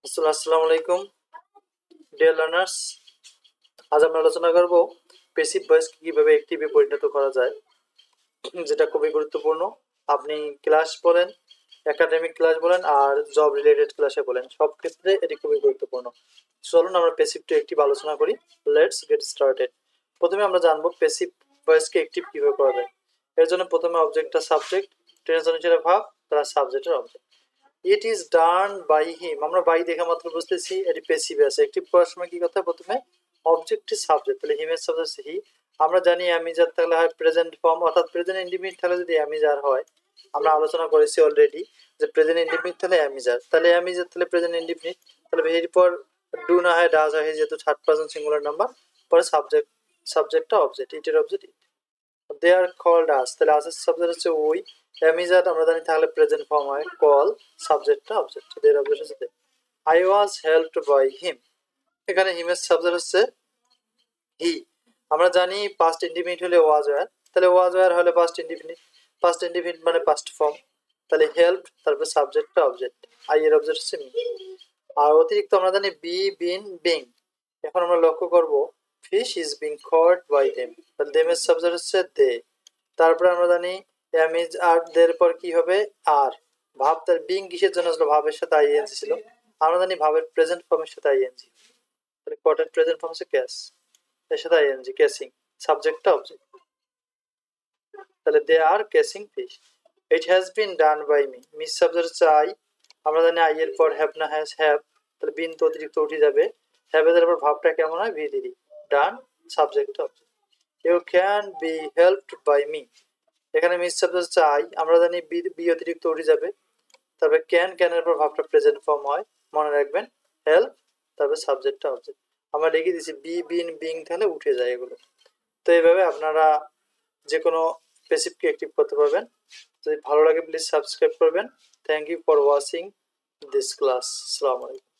আসসালামু আলাইকুম dear learners. আজ আমরা আলোচনা করব প্যাসিভ ভয়েসকে কিভাবে অ্যাক্টিভে পরিণত করা যায়, যেটা খুবই গুরুত্বপূর্ণ। আপনি ক্লাস বলেন, একাডেমিক ক্লাস বলেন আর জব রিলেটেড ক্লাসে বলেন, সব ক্ষেত্রে এটি খুবই গুরুত্বপূর্ণ। চলুন আমরা প্যাসিভ টু অ্যাক্টিভ আলোচনা করি। Let's get started. প্রথমে আমরা জানবো প্যাসিভ ভয়েসকে অ্যাক্টিভ কিভাবে করা যায়। এর জন্য প্রথমে অবজেক্টটা সাবজেক্ট, টেনশন হিসেবে ভাব, তারা সাবজেক্টের object. It is done by him, আমরা বাই দেখা মাত্র বুঝতেছি এটি প্যাসিভ আছে। অ্যাক্টিভ করার সময় কি কথা, প্রথমে অবজেক্টের সাবজেক্ট, তাহলে হিমের সাবজেক্ট হি। আমরা জানি অ্যামিজার থাকলে হয় প্রেজেন্ট ফর্ম, অর্থাৎ প্রেজেন্ট ইন্ডিফিনিট থাকলে যদি অ্যামিজার হয়, আমরা আলোচনা করেছি অলরেডি যে প্রেজেন্ট ইন্ডিফিনিট থাকলে অ্যামিজার, তাহলে অ্যামিজার থাকলে প্রেজেন্ট ইন্ডিফিনিট, তাহলে এরপর ডু না হয় ডাজ হয়, যেহেতু থার্ড পারসন সিঙ্গুলার নাম্বার, পরে সাবজেক্টটা অবজেক্ট, ইটের object it. They are called আস, তাহলে আসের সাবজেক্ট হচ্ছে ওই। অ্যামিজার আমরা জানি তাহলে প্রেজেন্ট ফর্ম হয়, কল সাবজেক্টটা অবজেক্ট, দের অবজেক্ট হচ্ছে I was helped by him. এখানে হিমের সাবজেক্ট হচ্ছে হি। আমরা জানি পাস্ট ইন্ডিফিনিট হলে ওয়াজ ওয়্যার, তাহলে ওয়াজ ওয়্যার হলে পাস্ট ইন্ডিফিনিট, পাস্ট ইন্ডিফিনিট মানে পাস্ট ফর্ম, তাহলে হেল্প তারপর সাবজেক্টটা অবজেক্ট, আই এর অবজেক্ট হচ্ছে মি। আর অতিরিক্ত আমরা জানি বি বিন বিং। এখন আমরা লক্ষ্য করব fish is being caught by them, তাহলে দেমের সাবজেক্ট হচ্ছে দে। তারপরে আমরা জানি এম ইজ আর, দের পর কি হবে আর। ভাব তার বিং কিসের জন্য আসলো, ভাবের সাথে আইএনজি ছিল। আমরা জানি ভাবের প্রেজেন্ট ফর্মের সাথে আইএনজি, তাহলে কটের প্রেজেন্ট ফর্ম হচ্ছে ক্যাশ, এর সাথে আইএনজি ক্যাসিং, সাবজেক্টটা অবজেক্ট, তাহলে they are catching fish. It has been done by me, miss subject হচ্ছে আই। আমরা জানি আই এর পর হ্যাভ না হ্যাজ হ্যাভ, তাহলে বিন তো অতিরিক্ত উঠে যাবে, হ্যাভ এর পর ভাবটা কেমন হয় ভি দিদি, done subject object. You can be helped by me, এখানে মিস সাবজেক্ট হচ্ছে আই, আমরা জানি বি বি অতিরিক্ত উঠে যাবে, তারপরে ক্যানের পর ভাবটা প্রেজেন্ট ফর্ম হয়, মনে রাখবেন হেল্প তারপরে সাবজেক্টটা অবজেক্ট। আমরা লিখে দিছি বি বিন বিং, তাহলে উঠে যায় এগুলো। তো এইভাবে আপনারা যে কোনো প্যাসিভকে অ্যাক্টিভ করতে পারবেন। যদি ভালো লাগে প্লিজ সাবস্ক্রাইব করবেন। Thank you for watching this class. আসসালামু আলাইকুম।